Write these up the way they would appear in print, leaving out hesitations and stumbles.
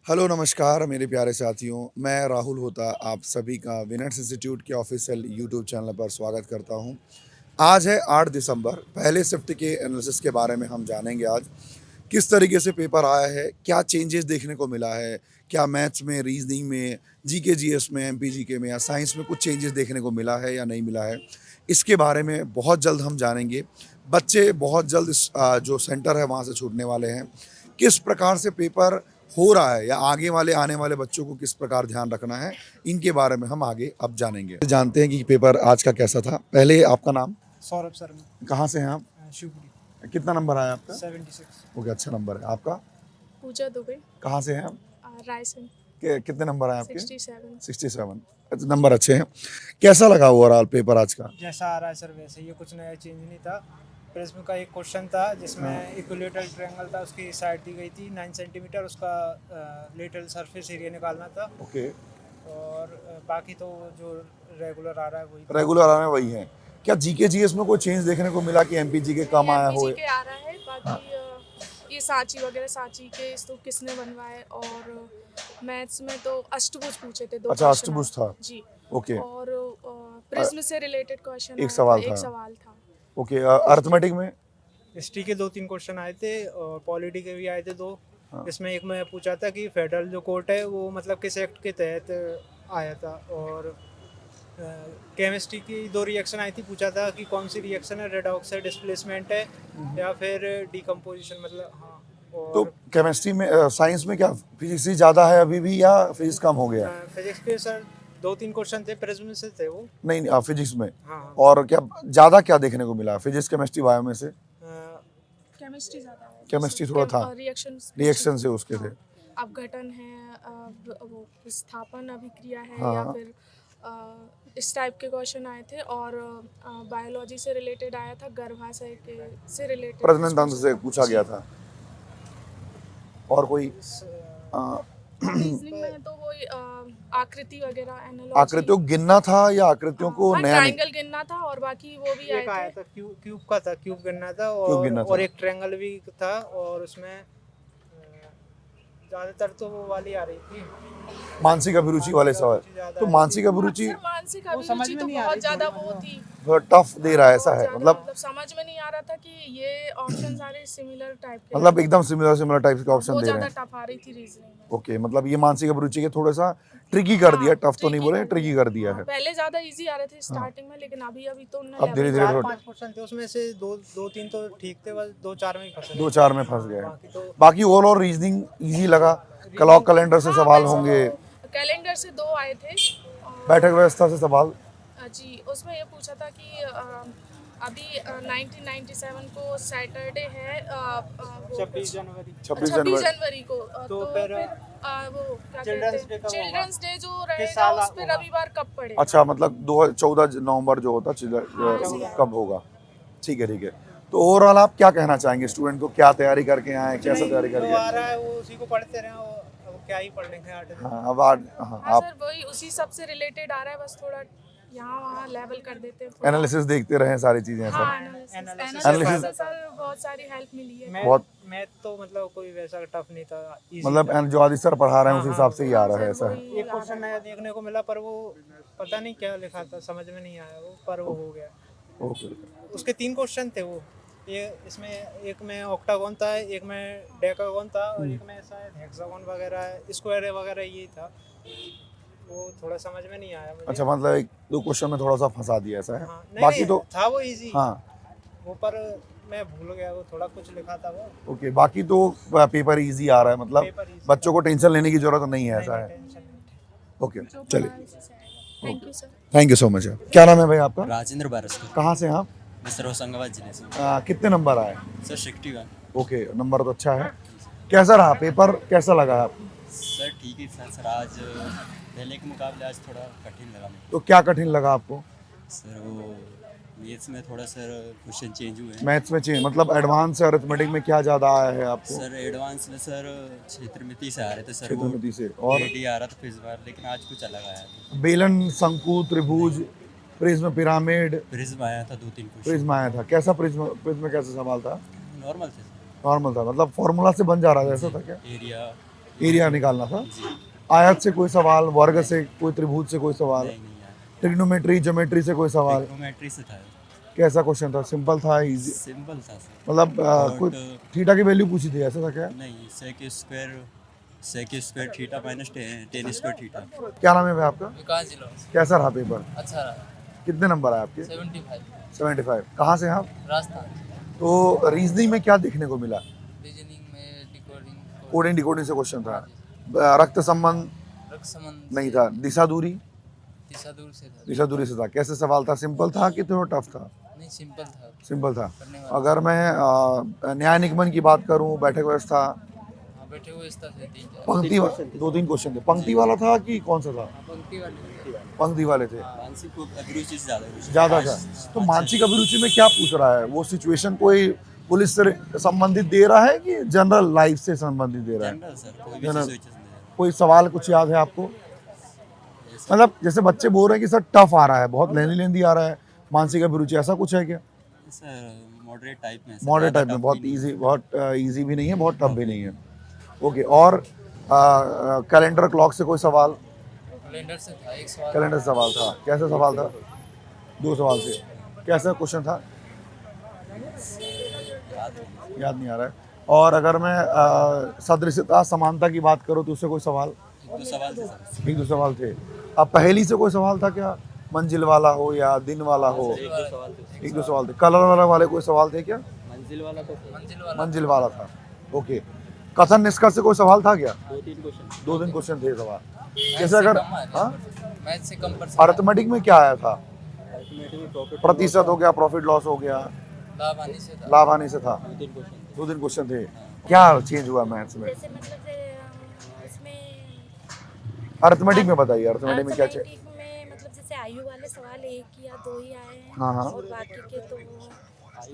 Hello नमस्कार मेरे प्यारे साथियों, मैं राहुल होता आप सभी का विनर्स इंस्टीट्यूट के ऑफिशियल यूट्यूब चैनल पर स्वागत करता हूं। आज है 8 दिसंबर, पहले शिफ्ट के एनालिसिस के बारे में हम जानेंगे आज। किस तरीके से पेपर आया है, क्या चेंजेस देखने को मिला है, क्या मैथ्स में, रीजनिंग में, जीके जीएस में, एमपी जीके में या साइंस में कुछ चेंजेस देखने को मिला है या नहीं मिला है, इसके बारे में बहुत जल्द हम जानेंगे। बच्चे बहुत जल्द जो सेंटर है वहाँ से छूटने वाले हैं। किस प्रकार से पेपर हो रहा है या आगे वाले आने वाले बच्चों को किस प्रकार ध्यान रखना है, इनके बारे में हम आगे अब जानेंगे। जानते हैं कि पेपर आज का कैसा था। पहले आपका नाम? सौरभ शर्मा। कहाँ से हैं आप? शिवपुरी। कितना नंबर आया आपका? 76। ओके, अच्छा नंबर है आपका। पूजा दुबे। कहाँ से हैं आप? रायसन। कितने नंबर आए आपके? 67। 67। अच्छा, नंबर अच्छे हैं। कैसा लगा ओवरऑल पेपर आज का? जैसा आ रहा है सर वैसे, ये कुछ नया चेंज नहीं था। प्रिज्म का एक क्वेश्चन था जिसमें इक्विलेटरल ट्रायंगल था, उसकी साइड दी गई थी 9 सेंटीमीटर, उसका लेटरल सरफेस एरिया निकालना था। ओके, और बाकी तो जो रेगुलर आ रहा है वही रेगुलर आने वही है। क्या जीके जीएस में कोई चेंज देखने को मिला कि एमपी जी के कम आया हो? के आ रहा है बाकी ये सांची वगैरह, सांची के तो किसने बनवाए। और मैथ्स में तो अष्टभुज पूछे थे, 2 अच्छा, क्वेश्चन अष्टभुज था। जी। ओके, और प्रिज्म से रिलेटेड क्वेश्चन एक सवाल एक था। सवाल था। ओके, अर्थमेटिक में? हिस्ट्री के 2-3 क्वेश्चन आए थे और पॉलिटी के भी आए थे 2। हाँ। इसमें एक में पूछा था कि फेडरल जो कोर्ट है वो मतलब किस एक्ट के तहत आया था। और केमिस्ट्री की 2 रिएक्शन आई थी, पूछा था कि कौन सी रिएक्शन है, रेडॉक्स है, डिस्प्लेसमेंट है या फिर डिकम्पोजिशन, मतलब हाँ। तो और केमिस्ट्री में, साइंस में क्या फिजिक्स ही ज़्यादा है अभी भी या फिजिक्स कम हो गया? फिजिक्स के सर 2-3 क्वेश्चन थे, प्रिज्म से थे वो। नहीं, फिजिक्स में। हाँ। और क्या ज़्यादा क्या देखने को मिला फिजिक्स, केमिस्ट्री, बायो में से? केमिस्ट्री ज़्यादा है। केमिस्ट्री थोड़ा था, रिएक्शन से उसके थे। अपघटन है, वो विस्थापन अभिक्रिया है हाँ, या फिर इस टाइप के क्वेश्चन आए थे। और बायोलॉजी से रिलेटेड आया था, गर्भाशय के से रिलेटेड प्रजनन तंत्र से पूछा गया था। और कोई रीजनिंग में तो वही आकृति वगैरह, एनालॉजी। आकृतियों को गिनना था या आकृतियों को नया ट्रायंगल गिनना था और बाकी वो भी एक आया आए थे। था क्यूब का था, क्यूब गिनना था। क्यूब गिनना था। और एक ट्रायंगल भी था और उसमें ज़्यादातर तो वो वाली आ रही थी, मानसिक अभिरुचि वाले सवाल। तो मानसिक अभिरुचि मानसिक वो समझ अभिरुचि में तो नहीं आ बहुत रही ज्यादा थी। वो थी, थोड़ा टफ दे रहा है, ऐसा बहुत है ज्यादा, मतलब? समझ में नहीं आ रहा था कि ये ऑप्शन सारे सिमिलर टाइप के मतलब एकदम सिमिलर टाइप के ऑप्शन बहुत दे रहे ज्यादा हैं। टफ आ रही थी रीजनिंग में। ओके, मतलब ये मानसिक अभिरुचि के थोड़ा सा ट्रिकी कर दिया, टफ तो नहीं बोले, ट्रिकी कर दिया है। पहले ज्यादा इजी आ रहे थे स्टार्टिंग में, लेकिन अभी तो अब धीरे धीरे 4-5 क्वेश्चन थे उसमें से 2-3 तो ठीक थे, बस 2-4 में ही फंसे। 2-4 में फंस गए। बाकी तो बाकी ओवरऑल रीजनिंग इजी लगा। क्लॉक कैलेंडर से सवाल होंगे, कैलेंडर से 2 आए थे। बैठक व्यवस्था से सवाल जी, उसमें ये पूछा था कि अभी 1997 को सैटरडे है, 26 जनवरी 26 26 जनवरी जनवरी को। तो तो फिर वो क्या चिल्ड्रंस कहते डे हैं, कब होगा? चिल्ड्रंस डे जो किस रहेगा साल उस पे होगा? रविवार कब पड़ेगा। अच्छा, मतलब 14 नवंबर जो होता कब होगा? ठीक है, ठीक है। तो ओवरऑल आप क्या कहना चाहेंगे स्टूडेंट को, क्या तैयारी करके आए, कैसे तैयारी जो करके आ आए? रहा है वो उसी को पढ़ते रहे, अब क्या ही पढ़ लेंगे 8 दिन। हाँ, अब हाँ हाँ आप सर, वही उसी सब से रिलेटेड आ रहा है, बस थोड़ा यहाँ वहाँ लेवल कर देते हैं थोड़ा। एनालिसिस देखते रहे सारी चीजें हाँ, सर। एनालिसिस से सर बहुत सारी हेल्प मिली है। बहुत मैथ तो मतलब कोई वैसा टफ नहीं था, easy मतलब था। जो आदि सर पढ़ा रहे हैं उस हिसाब से ही आ रहा है, ऐसा है। एक क्वेश्चन नया देखने को मिला पर वो पता नहीं क्या लिखा था, समझ में नहीं आया वो, पर वो हो गया। ओके, उसके 3 क्वेश्चन थे वो, ये इसमें एक में ऑक्टागोन था, एक में डेकागोन था और एक में शायद हेक्सागोन वगैरह, स्क्वायर वगैरह ये था। वो थोड़ा समझ में नहीं आया मुझे। अच्छा, मतलब 1-2 क्वेश्चन में थोड़ा सा फंसा दिया, ऐसा है। हाँ, नहीं, बाकी नहीं, तो था वो इजी हाँ, वो, पर मैं भूल गया, वो थोड़ा कुछ लिखा था वो। ओके। बाकी तो पेपर इजी आ रहा है, मतलब पेपर easy बच्चों को टेंशन लेने की जरूरत नहीं है, नहीं, ऐसा नहीं, है। टेंशन नहीं। ओके, चलिए, thank you sir. Thank you so much. क्या नाम है भाई आपका? राजेंद्र बारस्कर। कहाँ से हैं आप? मैं सर होशंगाबाद जिले से। कितने नंबर आए? सर 61। ओके, नंबर तो अच्छा है। कैसा रहा पेपर, कैसा लगा आपको? सर ठीक ही था सर, आज पहले के मुकाबले आज थोड़ा कठिन लगा मुझे। तो क्या कठिन लगा आपको? सर वो मैथ्स में थोड़ा सर क्वेश्चन चेंज हुए हैं। मैथ्स में चेंज, मतलब एडवांस अरिथमेटिक में क्या ज़्यादा आया है आपको? सर एडवांस में सर क्षेत्रमिति से आ रहे थे सर, वो क्षेत्रमिति से। और एडी आ रहा था इस बार, लेकिन आज कुछ अलग आया था। बेलन, शंकु, त्रिभुज, प्रिज्म, पिरामिड, प्रिज्म आया था 2-3 क्वेश्चन, प्रिज्म आया था। कैसा प्रिज्म, प्रिज्म कैसा सवाल था? नॉर्मल थे सर। नॉर्मल था, मतलब फॉर्मूला से बन जा रहा था, ऐसा था क्या? एरिया एरिया निकालना था। जी आयत से कोई सवाल, वर्ग से कोई, त्रिभुज से कोई सवाल, नहीं नहीं यार, ट्रिग्नोमेट्री, ज्योमेट्री से कोई सवाल? ट्रिग्नोमेट्री से था, कैसा क्वेश्चन था? सिंपल था, इजी? सिंपल था सर। मतलब कोई थीटा की वैल्यू पूछी थी, ऐसा था क्या? नहीं, sec square theta minus ten square theta. क्या नाम है भाई आपका? विकास जिलो। कैसा रहा पेपर? अच्छा रहा। कितने नंबर आए आपके? 75। 75। कहाँ से हैं आप? राजस्थान। तो रीजनिंग में क्या देखने को मिला? रीजनिंग में डिकोडिंग कोडिंग डिकोडिंग से क्वेश्चन था। रक्त संबंध रक्त संबंध नहीं था। दिशा दूरी? दिशा दूर से था। दिशा दूरी से था। कैसे सवाल था? सिंपल था कि थोड़ा टफ था? नहीं सिंपल था। सिंपल था। करने वाला। अगर मैं न्याय निगमन की बात करूं, बैठक व्यवस्था, हाँ बैठे हुए इस तरह से 3-4 पंक्ति, 2-3 क्वेश्चन थे। पंक्ति वाला था कि कौन सा था? पंक्ति वाले। पंक्ति वाले थे। मानसिक अभिरुचि से ज़्यादा ज्यादा था। तो मानसिक अभिरुचि में क्या पूछ रहा है वो? सिचुएशन कोई पुलिस से संबंधित दे रहा है कि जनरल लाइफ से संबंधित दे रहा है? जनरल सर, कोई भी जनरल। सिचुएशन नहीं कोई सवाल कुछ याद है आपको? मतलब जैसे बच्चे बोल रहे हैं कि सर टफ आ रहा है, बहुत लेंदी आ रहा है, मानसिक अभिरुचि, ऐसा कुछ है क्या? है सर। मॉडरेट टाइप में है सर, मॉडरेट ज़्यादा टाइप में, tough बहुत भी नहीं। इजी, बहुत इजी भी नहीं है, बहुत टफ भी नहीं है। ओके। और कैलेंडर क्लॉक से कोई सवाल? कैलेंडर से था एक सवाल। कैलेंडर से सवाल था। कैसा सवाल था? 2 सवाल थे। कैसा क्वेश्चन था? याद नहीं आ रहा है। और अगर मैं सदृशता समानता की बात करूँ तो उससे कोई सवाल? एक दो सवाल थे सर। 1-2 सवाल थे। अब पहेली से कोई सवाल था क्या? मंजिल वाला हो या दिन वाला हो? एक दो सवाल थे। 1-2 सवाल थे। कलर वाले कोई सवाल थे क्या? मंजिल वाला तो मंजिल वाला। मंजिल वाला था। ओके। कथन निष्कर्ष से कोई सवाल था क्या? 2-3 क्वेश्चन। 2-3 क्वेश्चन थे सवाल। मैथ जैसे से अगर कम आया हाँ, मैथ से कम पर अर्थमेटिक में क्या आया था? अल्टीमेटली में प्रॉफिट प्रतिशत हो गया, प्रॉफिट लॉस हो गया, लाभ हानि से था। लाभ हानि से था। 2-3 क्वेश्चन। 2-3 क्वेश्चन थे। क्या चेंज हुआ मैथ्स में? जैसे मतलब इसमें अर्थमेटिक में बताइए, अर्थमेटिक में क्या चेंज? अर्थमेटिक में मतलब जैसे आयु वाले सवाल 1 या 2 ही आए हैं। हाँ, हाँ। और बाकी के तो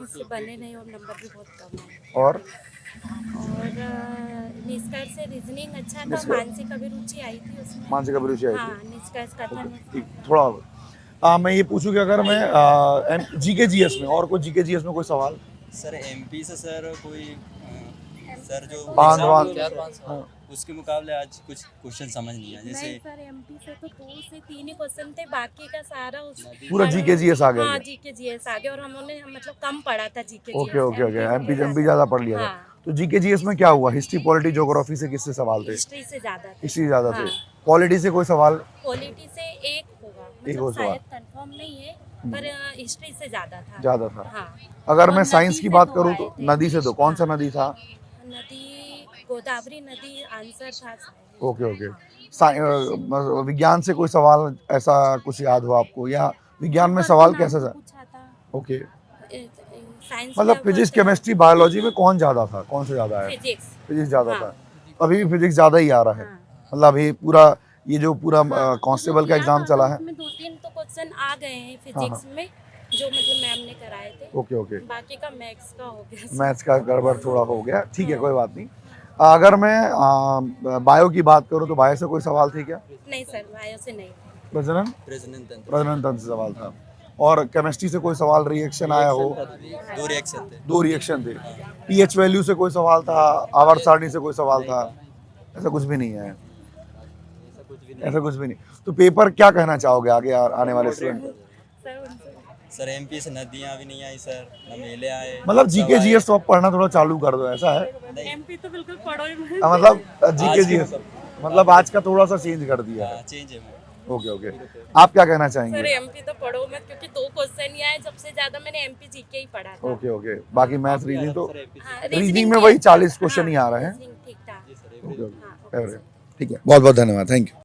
उससे बने नहीं और नंबर भी बहुत कम है। और निष्कर्ष से रीजनिंग अच्छा था। निष्कर्ष। मानसिक अभिरुचि आई थी उसमें। मानसिक अभिरुचि आई हाँ थी। निष्कर्ष कथन। ठीक, थोड़ा और। मैं ये पूछूं कि अगर मैं जीके जीएस में, और कोई जीके जीएस में कोई सवाल? सर एमपी से सर कोई सर जो पाँच एग्जाम वाल- हुए, 4-5 सवाल। उसके मुकाबले आज कुछ क्वेश्चन समझ नहीं आया। नहीं जैसे सर एमपी से तो 2 से 3 ही क्वेश्चन थे। बाकी का सारा उस पूरा जीके जीएस आ गया हाँ क्या? जीके जीएस आ गया और हमने मतलब कम पढ़ा था GK okay okay okay. MP ज्यादा पढ़ लिया था। हाँ। तो जीके जीएस में क्या हुआ? हिस्ट्री, पॉलिटी, ज्योग्राफी से किससे सवाल थे? हिस्ट्री से ज्यादा था। हिस्ट्री ज्यादा थे। हाँ। पॉलिटी से कोई सवाल? क्वालिटी से एक होगा, एक मतलब हो सवाल। शायद कंफर्म नहीं है पर हिस्ट्री से ज्यादा था। ज्यादा था। हाँ। अगर और मैं साइंस नदी की से बात 2 करूँ आए तो थे। नदी से, तो कौन सा नदी था? नदी गोदावरी नदी आंसर था शायद। Okay okay. विज्ञान से कोई सवाल ऐसा कुछ याद हो आपको, या विज्ञान में सवाल कैसा था? पूछा था। ओके। साइंस मतलब फिजिक्स, केमिस्ट्री, बायोलॉजी में कौन ज्यादा था? कौन सा ज्यादा है? फिजिक्स। फिजिक्स ज्यादा हाँ। था। अभी भी फिजिक्स ज्यादा ही आ रहा है। हाँ। मतलब अभी पूरा ये जो पूरा कांस्टेबल का एग्जाम चला है। उसमें 2-3 तो क्वेश्चन आ गए हैं फिजिक्स में जो मतलब मैम ने कराए थे। Okay okay. बाकी का मैथ्स का हो गया। मैथ्स का गड़बड़ थोड़ा हो गया, ठीक है, कोई बात नहीं। अगर मैं बायो की बात करूँ तो बायो से कोई सवाल थे क्या? नहीं सर बायो से नहीं। प्रजनन प्रजनन तंत्र प्रजनन तंत्र से सवाल था। और केमिस्ट्री से कोई सवाल, रिएक्शन आया हो? 2 रिएक्शन थे। 2 रिएक्शन थे। पीएच वैल्यू से कोई सवाल था? आवर्त सारणी से कोई सवाल था? ऐसा कुछ भी नहीं है। ऐसा कुछ भी नहीं। तो पेपर क्या कहना चाहोगे आगे आने वाले स्टूडेंट? सर उनसे सर एमपी से नदियाँ भी नहीं आई सर, न मेले आए। मतलब जीके जीएस तो आप पढ़ना थोड़ा चालू कर दो, ऐसा है? एमपी तो बिल्कुल पढ़ो ही मत। मतलब जीके आज जीएस के मतलब आज का थोड़ा सा चेंज कर दिया है। हाँ, चेंज है मैम। Okay okay. आप क्या कहना सर चाहेंगे? एमपी तो पढ़ो मत क्योंकि 2 क्वेश्चन ही आए। सबसे ज्यादा मैंने एमपी जीके ही पढ़ा था। Okay okay. बाकी मैथ, रीजनिंग तो हाँ, रीजनिंग में की- वही 40 क्वेश्चन ही आ रहे हैं। रीजनिंग ठीक था। Okay okay. हाँ, ठीक है, बहुत बहुत धन्यवाद, थैंक यू।